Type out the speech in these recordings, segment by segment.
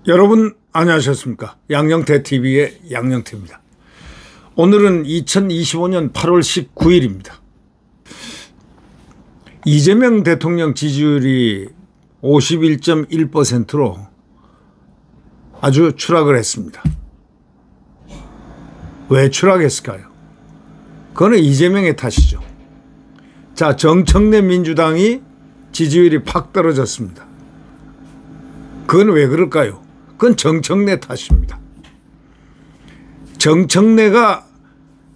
여러분 안녕하셨습니까? 양영태TV의 양영태입니다. 오늘은 2025년 8월 19일입니다. 이재명 대통령 지지율이 51.1%로 아주 추락을 했습니다. 왜 추락했을까요? 그거는 이재명의 탓이죠. 자, 정청래 민주당이 지지율이 팍 떨어졌습니다. 그건 왜 그럴까요? 그건 정청래 탓입니다. 정청래가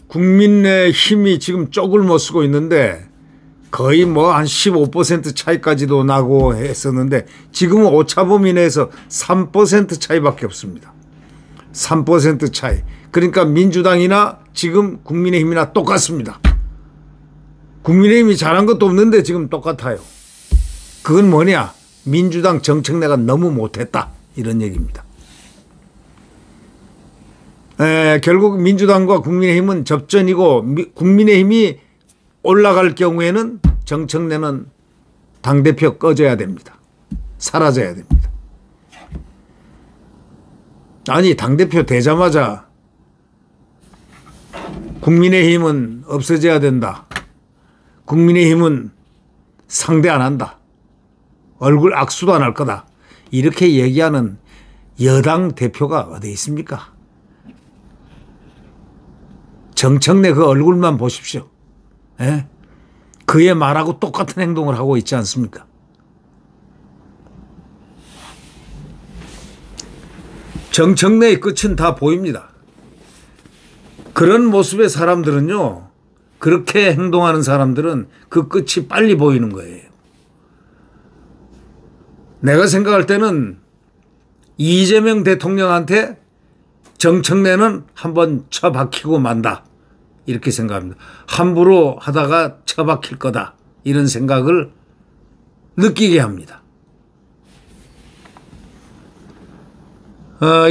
국민의힘이 지금 쪽을 못 쓰고 있는데 거의 뭐 한 15% 차이까지도 나고 했었는데 지금은 오차범위 내에서 3% 차이밖에 없습니다. 3% 차이. 그러니까 민주당이나 지금 국민의힘이나 똑같습니다. 국민의힘이 잘한 것도 없는데 지금 똑같아요. 그건 뭐냐? 민주당 정청래가 너무 못했다. 이런 얘기입니다. 결국 민주당과 국민의힘은 접전이고 국민의힘이 올라갈 경우에는 정청래는 당대표 꺼져야 됩니다. 사라져야 됩니다. 아니, 당대표 되자마자 국민의힘은 없어져야 된다. 국민의힘은 상대 안 한다. 얼굴 악수도 안 할 거다. 이렇게 얘기하는 여당 대표가 어디 있습니까? 정청래 그 얼굴만 보십시오. 예? 그의 말하고 똑같은 행동을 하고 있지 않습니까? 정청래의 끝은 다 보입니다. 그런 모습의 사람들은요, 그렇게 행동하는 사람들은 그 끝이 빨리 보이는 거예요. 내가 생각할 때는 이재명 대통령한테 정청래는 한번 처박히고 만다. 이렇게 생각합니다. 함부로 하다가 처박힐 거다. 이런 생각을 느끼게 합니다.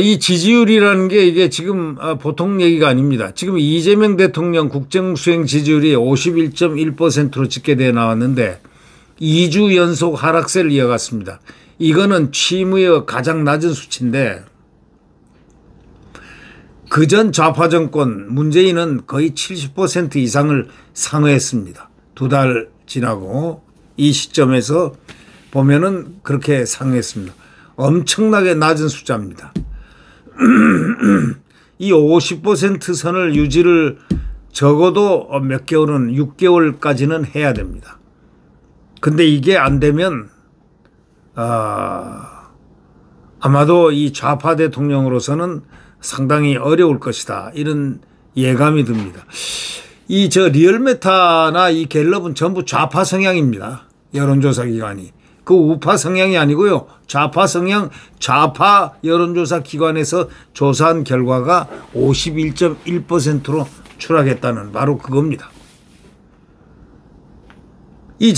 이 지지율이라는 게 이게 지금 보통 얘기가 아닙니다. 지금 이재명 대통령 국정수행 지지율이 51.1%로 집계되어 나왔는데 2주 연속 하락세를 이어갔습니다. 이거는 취임 후에 가장 낮은 수치인데 그전 좌파 정권 문재인은 거의 70% 이상을 상회했습니다. 2달 지나고 이 시점에서 보면은 그렇게 상회했습니다. 엄청나게 낮은 숫자입니다. 이 50% 선을 유지를 적어도 몇 개월은 6개월까지는 해야 됩니다. 근데 이게 안 되면 아마도 이 좌파 대통령으로서는 상당히 어려울 것이다. 이런 예감이 듭니다. 이 리얼메타나 이 갤럽은 전부 좌파 성향입니다. 여론조사 기관이. 그 우파 성향이 아니고요. 좌파 성향, 좌파 여론조사 기관에서 조사한 결과가 51.1%로 추락했다는 바로 그겁니다. 이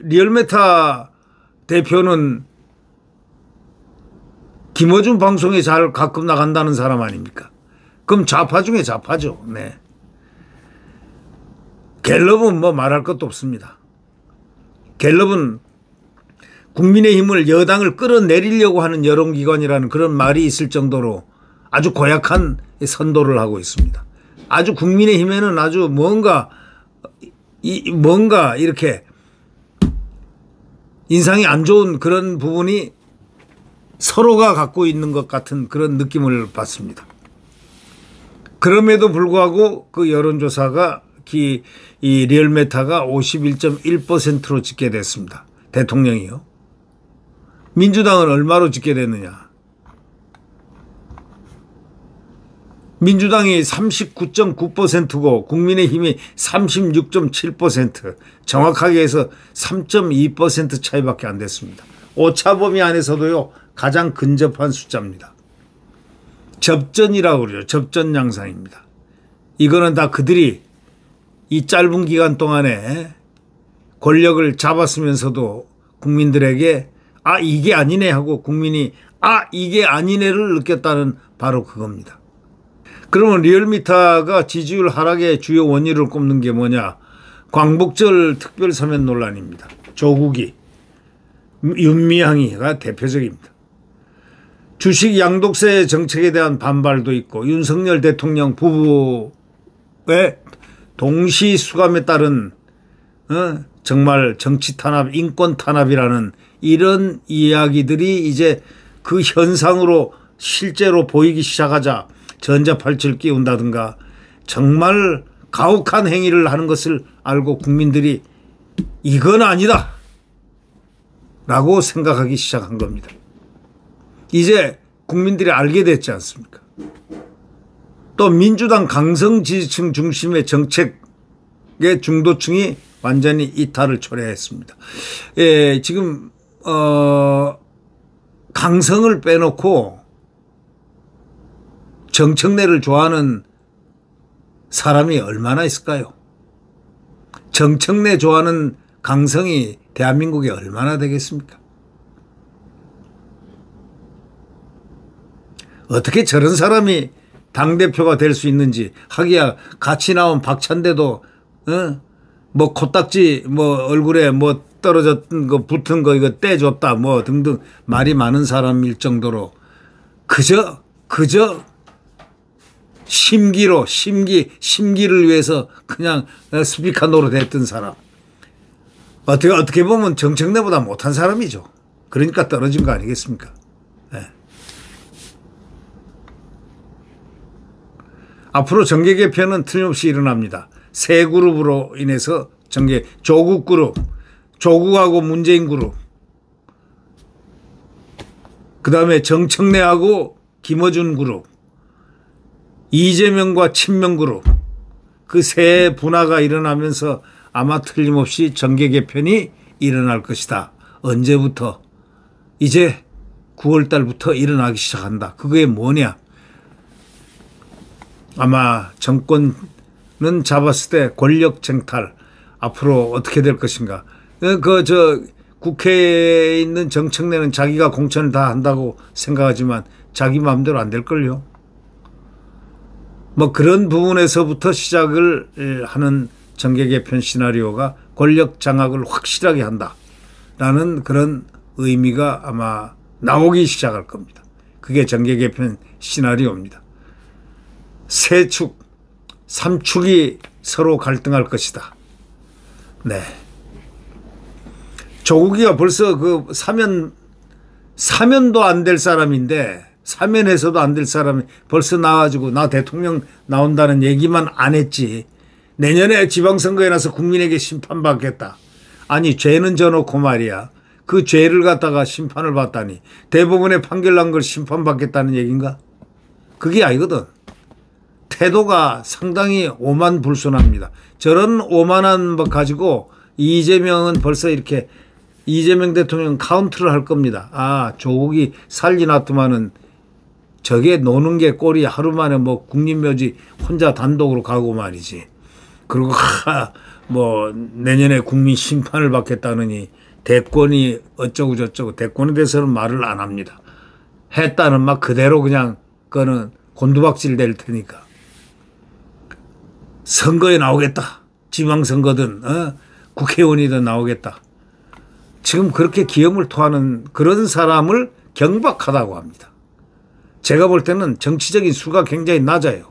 리얼메타 대표는 김어준 방송에 잘 가끔 나간다는 사람 아닙니까? 그럼 좌파 중에 좌파죠. 네. 갤럽은 뭐 말할 것도 없습니다. 갤럽은 국민의힘을 여당을 끌어내리려고 하는 여론기관이라는 그런 말이 있을 정도로 아주 고약한 선도를 하고 있습니다. 아주 국민의힘에는 아주 뭔가 이렇게 인상이 안 좋은 그런 부분이 서로가 갖고 있는 것 같은 그런 느낌을 받습니다. 그럼에도 불구하고 그 여론조사가 이 리얼메타가 51.1%로 집계됐습니다. 대통령이요. 민주당은 얼마로 집계됐느냐. 민주당이 39.9%고 국민의힘이 36.7%, 정확하게 해서 3.2% 차이밖에 안 됐습니다. 오차범위 안에서도요 가장 근접한 숫자입니다. 접전이라고 그러죠. 접전 양상입니다. 이거는 다 그들이 이 짧은 기간 동안에 권력을 잡았으면서도 국민들에게 아 이게 아니네 하고 국민이 아 이게 아니네를 느꼈다는 바로 그겁니다. 그러면 리얼미터가 지지율 하락의 주요 원인을 꼽는 게 뭐냐? 광복절 특별사면 논란입니다. 조국이, 윤미향이가 대표적입니다. 주식 양도세 정책에 대한 반발도 있고 윤석열 대통령 부부의 동시 수감에 따른 정말 정치 탄압, 인권 탄압이라는 이런 이야기들이 이제 그 현상으로 실제로 보이기 시작하자 전자팔찌를 끼운다든가 정말 가혹한 행위를 하는 것을 알고 국민들이 이건 아니다 라고 생각하기 시작한 겁니다. 이제 국민들이 알게 됐지 않습니까? 또 민주당 강성 지지층 중심의 정책의 중도층이 완전히 이탈을 초래했습니다. 예, 지금 강성을 빼놓고 정청래를 좋아하는 사람이 얼마나 있을까요? 정청래 좋아하는 강성이 대한민국에 얼마나 되겠습니까? 어떻게 저런 사람이 당대표가 될 수 있는지. 하기야 같이 나온 박찬대도 뭐 코딱지 뭐 얼굴에 뭐 떨어졌던 거 붙은 거 이거 떼줬다 뭐 등등 말이 많은 사람일 정도로 그저 심기를 위해서 그냥 스피커 노릇했던 사람. 어떻게 보면 정청래보다 못한 사람이죠. 그러니까 떨어진 거 아니겠습니까? 네. 앞으로 정계 개편은 틀림없이 일어납니다. 세 그룹으로 인해서 조국 그룹, 조국하고 문재인 그룹, 그 다음에 정청래하고 김어준 그룹, 이재명과 친명 그룹, 그 세 분화가 일어나면서 아마 틀림없이 정계 개편이 일어날 것이다. 언제부터? 이제 9월 달부터 일어나기 시작한다. 그게 뭐냐? 아마 정권은 잡았을 때 권력 쟁탈 앞으로 어떻게 될 것인가. 국회에 있는 정청래는 자기가 공천을 다 한다고 생각하지만 자기 마음대로 안 될걸요. 뭐 그런 부분에서부터 시작을 하는 정계 개편 시나리오가 권력 장악을 확실하게 한다라는 그런 의미가 아마 나오기 시작할 겁니다. 그게 정계 개편 시나리오입니다. 세 축, 3축이 서로 갈등할 것이다. 네. 조국이가 벌써 사면도 안 될 사람인데, 사면해서도 안 될 사람이 벌써 나와가지고 나 대통령 나온다는 얘기만 안 했지. 내년에 지방선거에 나서 국민에게 심판받겠다. 아니, 죄는 져놓고 말이야. 그 죄를 갖다가 심판을 받다니. 대법원에 판결 난 걸 심판받겠다는 얘기인가? 그게 아니거든. 태도가 상당히 오만불손합니다. 저런 오만한 것 가지고 이재명은 벌써 이렇게 이재명 대통령 카운트를 할 겁니다. 아, 조국이 살리놨더만은 저게 노는 게 꼴이 하루 만에 뭐 국립묘지 혼자 단독으로 가고 말이지. 그리고 뭐 내년에 국민 심판을 받겠다느니 대권이 어쩌고 저쩌고 대권에 대해서는 말을 안 합니다. 했다는 막 그대로 그냥 그거는 곤두박질 될 테니까. 선거에 나오겠다. 지방선거든 국회의원이든 나오겠다. 지금 그렇게 기염을 토하는 그런 사람을 경박하다고 합니다. 제가 볼 때는 정치적인 수가 굉장히 낮아요.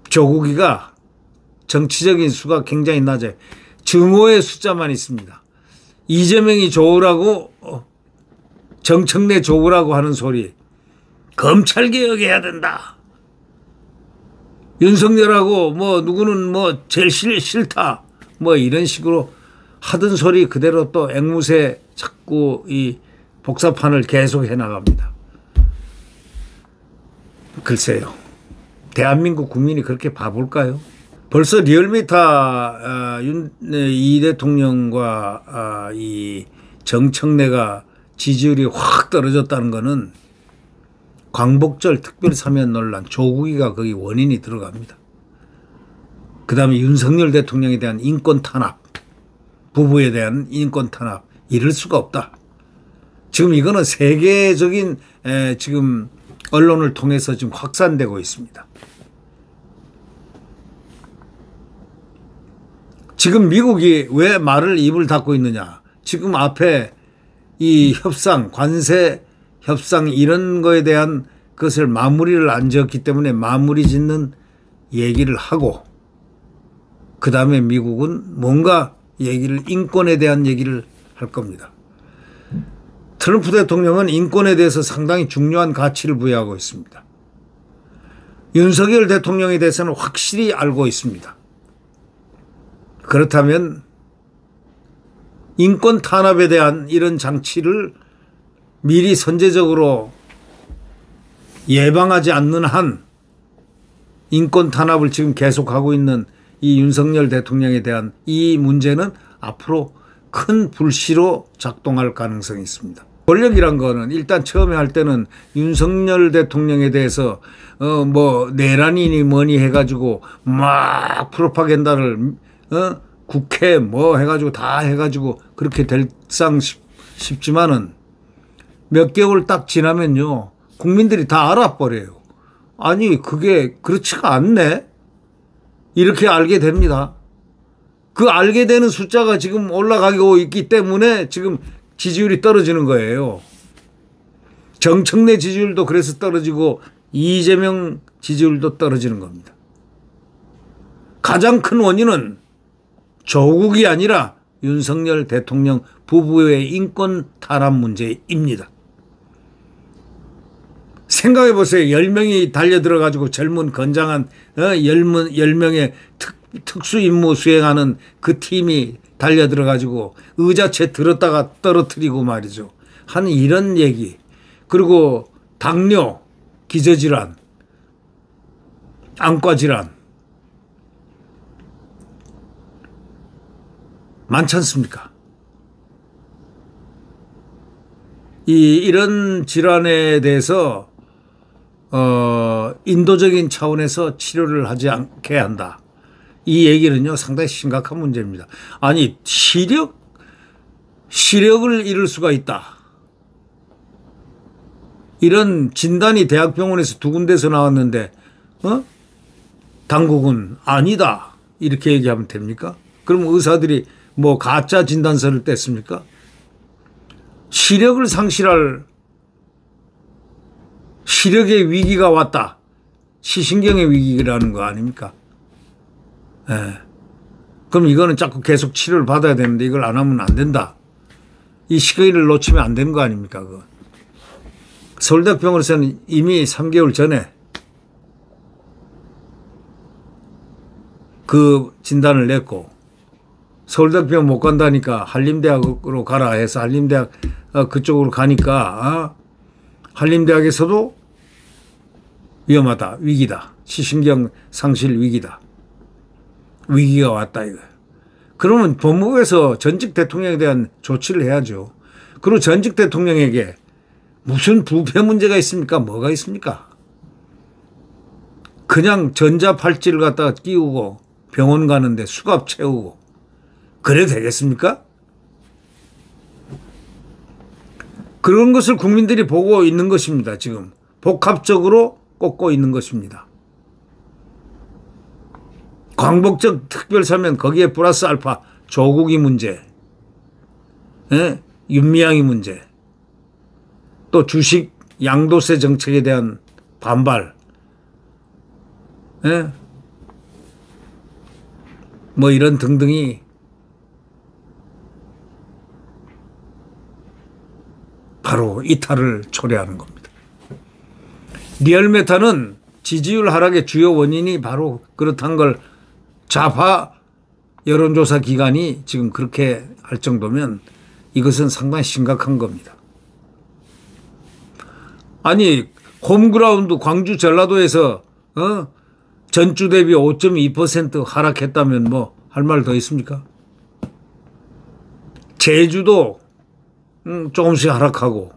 조국이가 정치적인 수가 굉장히 낮아요. 증오의 숫자만 있습니다. 이재명이 좋으라고 정청래 좋으라고 하는 소리. 검찰개혁해야 된다. 윤석열하고 뭐 누구는 뭐 제일 싫다. 뭐 이런 식으로 하던 소리 그대로 또 앵무새 자꾸 이 복사판을 계속 해나갑니다. 글쎄요. 대한민국 국민이 그렇게 바볼까요? 벌써 리얼미터 이 대통령과 이 정청래가 지지율이 확 떨어졌다는 거는 광복절 특별사면 논란, 조국이가 거기 원인이 들어갑니다. 그 다음에 윤석열 대통령에 대한 인권 탄압, 부부에 대한 인권 탄압, 이럴 수가 없다. 지금 이거는 세계적인 지금 언론을 통해서 지금 확산되고 있습니다. 지금 미국이 왜 말을 입을 닫고 있느냐. 지금 앞에 이 협상, 관세 협상 이런 거에 대한 것을 마무리를 안 지었기 때문에 마무리 짓는 얘기를 하고 그 다음에 미국은 뭔가 얘기를 인권에 대한 얘기를 할 겁니다. 트럼프 대통령은 인권에 대해서 상당히 중요한 가치를 부여하고 있습니다. 윤석열 대통령에 대해서는 확실히 알고 있습니다. 그렇다면 인권 탄압에 대한 이런 장치를 미리 선제적으로 예방하지 않는 한 인권 탄압을 지금 계속하고 있는 이 윤석열 대통령에 대한 이 문제는 앞으로 큰 불씨로 작동할 가능성이 있습니다. 권력이란 거는 일단 처음에 할 때는 윤석열 대통령에 대해서 뭐 내란이니 뭐니 해가지고 막 프로파간다를 국회 뭐 해가지고 다 해가지고 그렇게 될상 싶지만은 몇 개월 딱 지나면요 국민들이 다 알아버려요. 아니 그게 그렇지가 않네 이렇게 알게 됩니다. 그 알게 되는 숫자가 지금 올라가고 있기 때문에 지금 지지율이 떨어지는 거예요. 정청래 지지율도 그래서 떨어지고 이재명 지지율도 떨어지는 겁니다. 가장 큰 원인은 조국이 아니라 윤석열 대통령 부부의 인권 탄압 문제입니다. 생각해 보세요. 10명이 달려들어가지고 젊은 건장한 10명의 특수임무 수행하는 그 팀이 달려들어가지고 의자채 들었다가 떨어뜨리고 말이죠. 하는 이런 얘기. 그리고 당뇨, 기저질환, 안과질환 많지 않습니까? 이런 질환에 대해서 인도적인 차원에서 치료를 하지 않게 한다. 이 얘기는요 상당히 심각한 문제입니다. 아니 시력을 잃을 수가 있다. 이런 진단이 대학병원에서 2군데서 나왔는데 당국은 아니다 이렇게 얘기하면 됩니까? 그럼 의사들이 뭐 가짜 진단서를 뗐습니까? 시력을 상실할 시력의 위기가 왔다. 시신경의 위기라는 거 아닙니까? 예. 그럼 이거는 자꾸 계속 치료를 받아야 되는데 이걸 안 하면 안 된다. 이 시기를 놓치면 안 되는 거 아닙니까? 그거. 서울대학병원에서는 이미 3개월 전에 그 진단을 냈고 서울대학병원 못 간다니까 한림대학으로 가라 해서 한림대학 그쪽으로 가니까 한림대학에서도 위험하다. 위기다. 시신경 상실 위기다. 위기가 왔다 이거. 그러면 법무부에서 전직 대통령에 대한 조치를 해야죠. 그리고 전직 대통령에게 무슨 부패 문제가 있습니까? 뭐가 있습니까? 그냥 전자팔찌를 갖다가 끼우고 병원 가는데 수갑 채우고 그래도 되겠습니까? 그런 것을 국민들이 보고 있는 것입니다. 지금 복합적으로 꽂고 있는 것입니다. 광복절 특별사면 거기에 플러스 알파 조국이 문제, 윤미향이 문제, 또 주식 양도세 정책에 대한 반발, 뭐 이런 등등이 바로 이탈을 초래하는 겁니다. 리얼메타는 지지율 하락의 주요 원인이 바로 그렇다는 걸 좌파 여론조사 기관이 지금 그렇게 할 정도면 이것은 상당히 심각한 겁니다. 아니 홈그라운드 광주 전라도에서 전주 대비 5.2% 하락했다면 뭐 할 말 더 있습니까? 제주도 조금씩 하락하고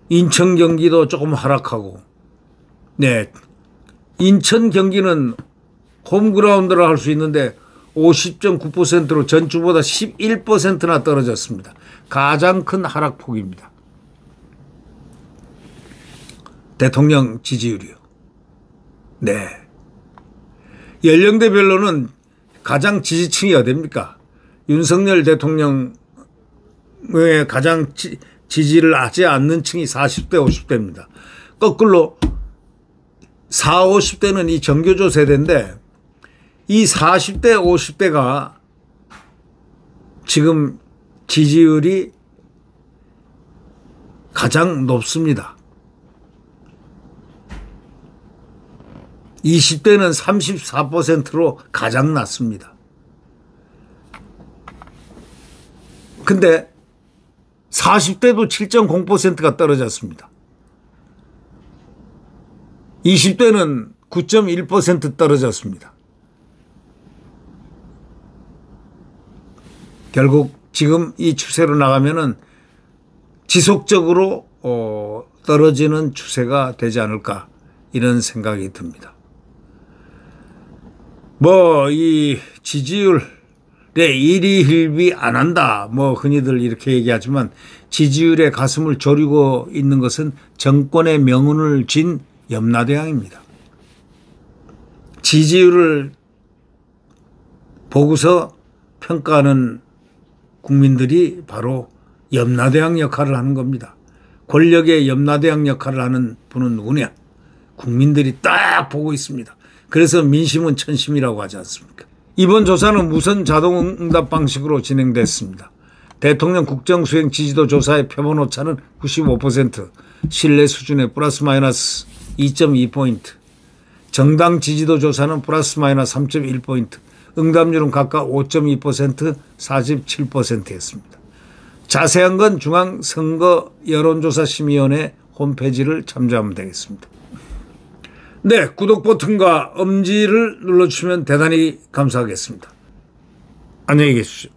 인천 경기도 조금 하락하고 네 인천 경기는 홈그라운드라 할 수 있는데 50.9%로 전주보다 11%나 떨어졌습니다. 가장 큰 하락폭입니다. 대통령 지지율이요. 네. 연령대별로는 가장 지지층이 어딥니까? 윤석열 대통령의 가장 지지를 하지 않는 층이 40대, 50대입니다. 거꾸로 40, 50대는 이 정교조 세대인데 이 40대, 50대가 지금 지지율이 가장 높습니다. 20대는 34%로 가장 낮습니다. 근데 40대도 7.0%가 떨어졌습니다. 20대는 9.1% 떨어졌습니다. 결국 지금 이 추세로 나가면은 지속적으로 떨어지는 추세가 되지 않을까 이런 생각이 듭니다. 뭐 이 지지율에 일희일비 안 한다 뭐 흔히들 이렇게 얘기하지만 지지율에 가슴을 졸이고 있는 것은 정권의 명운을 쥔 염라대왕입니다. 지지율을 보고서 평가하는 국민들이 바로 염라대왕 역할을 하는 겁니다. 권력의 염라대왕 역할을 하는 분은 누구냐? 국민들이 딱 보고 있습니다. 그래서 민심은 천심이라고 하지 않습니까? 이번 조사는 무선 자동응답 방식으로 진행됐습니다. 대통령 국정수행 지지도 조사의 표본 오차는 95%, 신뢰 수준의 플러스 마이너스 2.2포인트, 정당 지지도 조사는 플러스 마이너스 3.1포인트, 응답률은 각각 5.2%, 47%였습니다. 자세한 건 중앙선거여론조사심의위원회 홈페이지를 참조하면 되겠습니다. 네, 구독 버튼과 엄지를 눌러주시면 대단히 감사하겠습니다. 안녕히 계십시오.